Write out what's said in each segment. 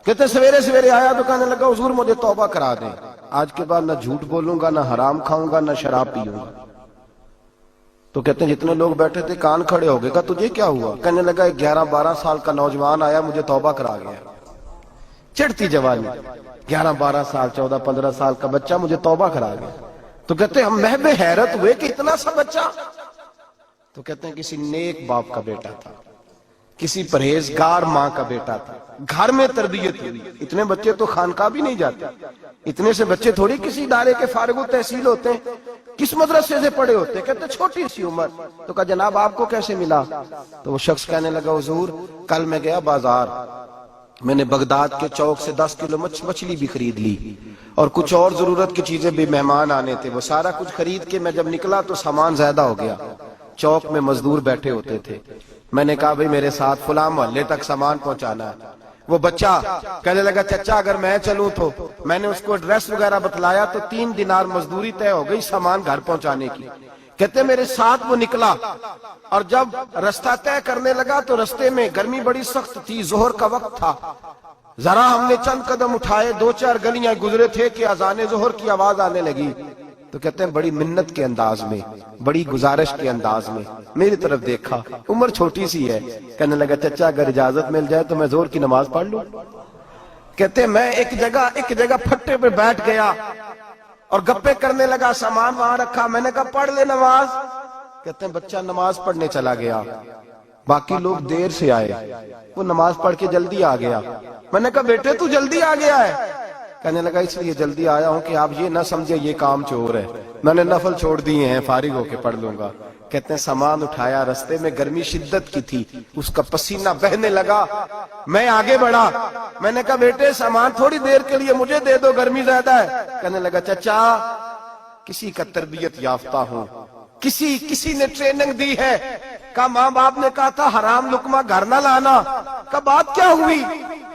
کہتے سویرے سویرے آیا تو کہنے لگا حضور مجھے توبہ کرا دیں، آج کے بعد نہ جھوٹ بولوں گا، نہ حرام کھاؤں گا، نہ شراب پیوں گا۔ تو کہتے ہیں جتنے لوگ بیٹھے تھے کان کھڑے ہو گئے، کہا تجھے کیا ہوا؟ کہنے لگا 11-12 سال کا نوجوان آیا مجھے توبہ کرا گیا، چڑھتی جوانی، 11-12 سال 14-15 سال کا بچہ مجھے توبہ کرا گیا۔ تو کہتے ہیں ہم محو حیرت ہوئے کہ اتنا سا بچہ؟ تو کہتے ہیں کسی نیک باپ کا بیٹا تھا، کسی پرہیزگار ماں کا بیٹا تھا، گھر میں تربیت ہوئی۔ اتنے بچے تو خانقاہ بھی نہیں جاتے، اتنے سے بچے تھوڑی کسی ادارے کے فارغ التحصیل ہوتے ہیں، کس مدرسے سے پڑھے ہوتے ہیں؟ کہتے چھوٹی سی عمر۔ تو کہا جناب آپ کو کیسے ملا؟ تو وہ شخص کہنے لگا حضور کل میں گیا بازار، میں نے بغداد کے چوک سے 10 کلو مچھلی بھی خرید لی اور کچھ اور ضرورت کی چیزیں بھی، مہمان آنے تھے، وہ سارا کچھ خرید کے میں جب نکلا تو سامان زیادہ ہو گیا۔ چوک میں مزدور بیٹھے ہوتے تھے، میں نے کہا بھئی میرے ساتھ فلاں محلے تک سامان پہنچانا ہے۔ وہ بچہ کہنے لگا چچا اگر میں چلوں تو، میں نے اس کو ایڈریس وغیرہ بتلایا تو 3 دینار مزدوری طے ہو گئی سامان گھر پہنچانے کی۔ کہتے میرے ساتھ وہ نکلا اور جب رستہ طے کرنے لگا تو رستے میں گرمی بڑی سخت تھی، ظہر کا وقت تھا، ذرا ہم نے چند قدم اٹھائے، 2-4 گلیاں گزرے تھے کہ اذان ظہر کی آواز آنے لگی۔ تو کہتے ہیں بڑی منت کے انداز میں، بڑی گزارش کے انداز میں میری طرف دیکھا، عمر چھوٹی سی ہے، کہنے لگا چچا اگر اجازت مل جائے تو میں ظہر کی نماز پڑھ لوں۔ کہتے ہیں میں ایک جگہ پھٹے پہ بیٹھ گیا اور گپے کرنے لگا، سامان وہاں رکھا، میں نے کہا پڑھ لے نماز۔ کہتے ہیں بچہ نماز پڑھنے چلا گیا، باقی لوگ دیر سے آئے، وہ نماز پڑھ کے جلدی آ گیا۔ میں نے کہا بیٹے تو جلدی آ گیا ہے؟ کہنے لگا اس لیے جلدی آیا ہوں کہ آپ یہ نہ سمجھے یہ کام چور ہے، میں نے نفل چھوڑ دیے ہیں، فارغ ہو کے پڑھ لوں گا۔ کہتے ہیں سامان اٹھایا، رستے میں گرمی شدت کی تھی، اس کا پسینہ بہنے لگا، میں آگے بڑھا، میں نے کہا بیٹے سامان تھوڑی دیر کے لیے مجھے دے دو، گرمی زیادہ ہے۔ کہنے لگا چچا کسی کا تربیت یافتہ ہوں، کسی نے ٹریننگ دی ہے، کہا ماں باپ نے کہا تھا حرام لقمہ گھر نہ لانا، کہا بات کیا ہوئی؟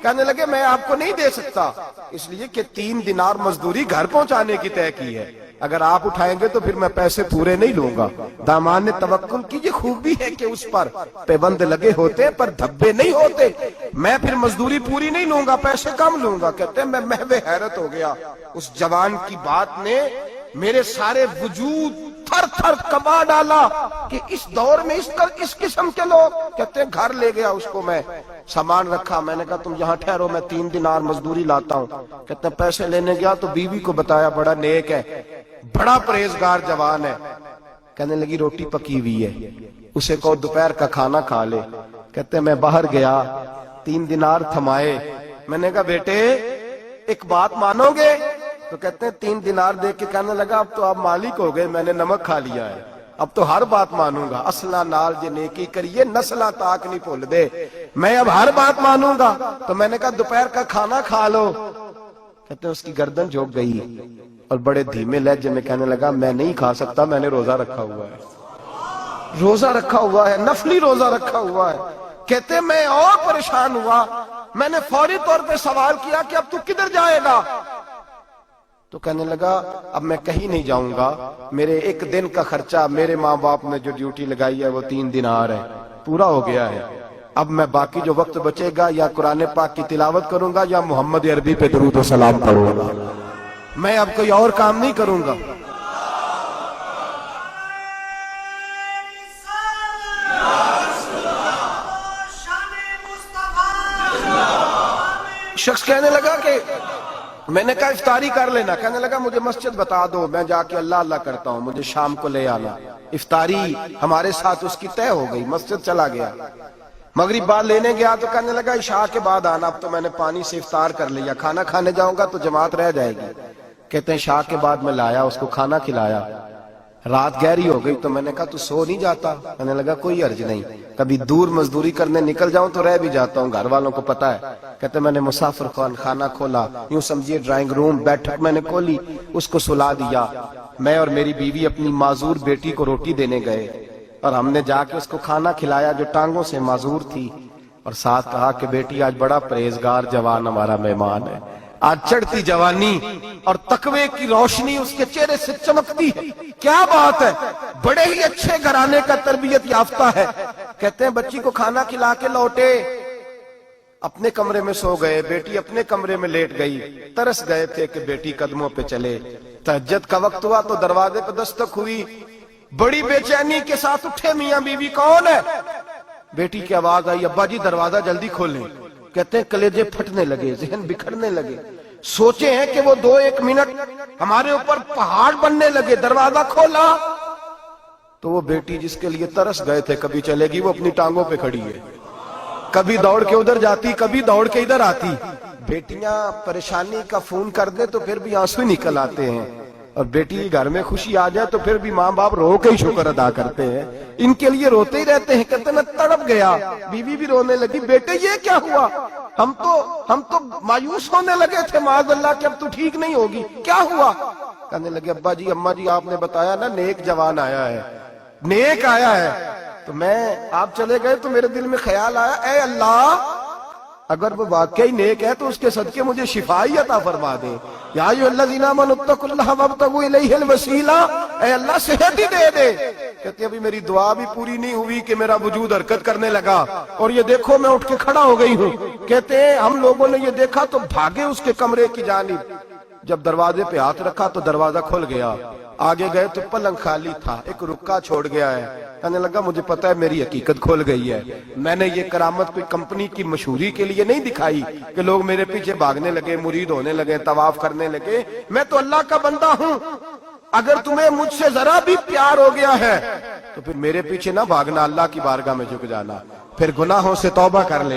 کہنے لگے میں آپ کو نہیں دے سکتا، اس لیے کہ 3 دینار مزدوری گھر پہنچانے کی طے کی ہے، اگر آپ اٹھائیں گے تو پھر میں پیسے پورے نہیں لوں گا۔ دامان نے توکل کی، یہ خوبی ہے کہ اس پر پیبند لگے ہوتے پر دھبے نہیں ہوتے، میں پھر مزدوری پوری نہیں لوں گا، پیسے کم لوں گا۔ کہتے ہیں میں محو حیرت ہو گیا، اس جوان کی بات نے میرے سارے وجود تھر تھر کبا ڈالا کہ اس دور میں اس قسم کے لوگ۔ کہتے ہیں گھر لے گیا اس کو، میں سامان رکھا، میں نے کہا تم یہاں ٹھہرو میں 3 دینار مزدوری لاتا ہوں۔ کہتے ہیں پیسے لینے گیا تو بیوی کو بتایا بڑا نیک ہے، بڑا پرہیزگار جوان ہے، کہنے لگی روٹی پکی ہوئی ہے، اسے کہو دوپہر کا کھانا کھا لے۔ کہتے ہیں میں باہر گیا، 3 دینار تھمائے، میں نے کہا بیٹے ایک بات مانو گے؟ تو کہتے ہیں 3 دینار دے کے کہنے لگا اب تو آپ مالک ہو گئے، میں نے نمک کھا لیا ہے، اب تو ہر بات مانوں گا، اصلہ نال جے نیکی کریے نسلہ تاک نہیں بھول دے، میں اب ہر بات مانوں گا۔ تو میں نے کہا دوپہر کا کھانا کھا لو۔ کہتے ہیں اس کی گردن جھک گئی اور بڑے دھیمے لہجے میں کہنے لگا میں نہیں کھا سکتا، میں نے روزہ رکھا ہوا ہے، روزہ رکھا ہوا ہے، نفلی روزہ رکھا ہوا ہے۔ کہتے ہیں میں اور پریشان ہوا، میں نے فوری طور پہ سوال کیا کہ اب تو کدھر جائے گا؟ تو کہنے لگا اب میں کہیں نہیں جاؤں گا، میرے 1 دن کا خرچہ میرے ماں باپ نے جو ڈیوٹی لگائی ہے وہ 3 دینار ہے، پورا ہو گیا ہے، اب میں باقی جو وقت بچے گا یا قرآن پاک کی تلاوت کروں گا یا محمد عربی پہ درود و سلام پڑھوں گا، میں اب کوئی اور کام نہیں کروں گا۔ شخص کہنے لگا کہ میں نے کہا افطاری کر لینا، کہنے لگا مجھے مسجد بتا دو، میں جا کے اللہ اللہ کرتا ہوں، مجھے شام کو لے آنا۔ افطاری ہمارے ساتھ اس کی طے ہو گئی، مسجد چلا گیا، مغرب بعد لینے گیا تو کہنے لگا عشاء کے بعد آنا، اب تو میں نے پانی سے افطار کر لیا، کھانا کھانے جاؤں گا تو جماعت رہ جائے گی۔ کہتے ہیں عشاء کے بعد میں لایا، اس کو کھانا کھلایا، رات گہری ہو گئی تو میں نے کہا تو سو نہیں جاتا؟ کہنے لگا کوئی عرض نہیں، کبھی دور مزدوری کرنے نکل جاؤں تو رہ بھی جاتا ہوں، گھر والوں کو پتا ہے۔ کہتے میں نے مسافر خانہ کھولا، یوں سمجھیے ڈرائنگ روم، بیٹھک میں نے کھولی، اس کو سلا دیا، میں اور میری بیوی اپنی معذور بیٹی کو روٹی دینے گئے اور ہم نے جا کے اس کو کھانا کھلایا جو ٹانگوں سے معذور تھی، اور ساتھ کہا کہ بیٹی آج بڑا پرہیزگار جوان ہمارا مہمان ہے، آج چڑھتی جوانی اور تقوی کی روشنی اس کے چہرے سے چمکتی ہے، کیا بات ہے، بڑے ہی اچھے گھرانے کا تربیت یافتہ ہے۔ کہتے ہیں بچی کو کھانا کھلا کے لوٹے، اپنے کمرے میں سو گئے, بیٹی اپنے کمرے میں لیٹ گئی. ترس گئے تھے کہ بیٹی قدموں پہ چلے. تہجد کا وقت ہوا تو دروازے پہ دستک ہوئی. بڑی بے چینی کے ساتھ اٹھے میاں بیوی, کون ہے؟ بیٹی کی آواز آئی, ابا جی دروازہ جلدی کھولیں. کہتے ہیں کلیجے پھٹنے لگے, ذہن بکھرنے لگے. سوچے ہیں کہ وہ 2-1 منٹ ہمارے اوپر پہاڑ بننے لگے. دروازہ کھولا تو وہ بیٹی جس کے لیے ترس گئے تھے کبھی چلے گی, وہ اپنی ٹانگوں پہ کھڑی ہے. کبھی دوڑ کے ادھر جاتی, کبھی دوڑ کے ادھر آتی. بیٹیاں پریشانی کا فون کر دیں تو پھر بھی آنسو نکل آتے ہیں, اور بیٹی گھر میں خوشی آ جائے تو پھر بھی ماں باپ رو کے ہی شکر ادا کرتے ہیں. ان کے لیے روتے ہی رہتے ہیں. کہتے ہیں تڑپ گیا. بیوی بھی رونے لگی, بیٹے یہ کیا ہوا؟ ہم تو مایوس ہونے لگے تھے معاذ اللہ کہ اب تو ٹھیک نہیں ہوگی, کیا ہوا؟ کہنے لگے ابا جی اماں جی آپ نے بتایا نا نیک جوان آیا ہے, نیک آیا ہے, تو میں آپ چلے گئے تو میرے دل میں خیال آیا, اے اللہ اگر وہ واقعی نیک ہے تو اس کے صدقے مجھے شفائی عطا فرما دے. یا ایھا الذین آمنوا اتقوا اللہ وابتغوا الیہ الوسیلہ, اے اللہ صحت ہی دے دے. کہتے ابھی میری دعا بھی پوری نہیں ہوئی کہ میرا وجود حرکت کرنے لگا, اور یہ دیکھو میں اٹھ کے کھڑا ہو گئی ہوں. کہتے ہیں ہم لوگوں نے یہ دیکھا تو بھاگے اس کے کمرے کی جانب. جب دروازے پہ ہاتھ رکھا تو دروازہ کھل گیا. آگے گئے تو پلنگ خالی تھا, ایک رکا چھوڑ گیا ہے. کہنے لگا مجھے پتا ہے میری حقیقت کھول گئی ہے. میں نے یہ کرامت کوئی کمپنی کی مشہوری کے لیے نہیں دکھائی کہ لوگ میرے پیچھے بھاگنے لگے, مرید ہونے لگے, طواف کرنے لگے. میں تو اللہ کا بندہ ہوں. اگر تمہیں مجھ سے ذرا بھی پیار ہو گیا ہے تو پھر میرے پیچھے نہ بھاگنا, اللہ کی بارگاہ میں جھک جانا, پھر گناہوں سے توبہ کر لینا.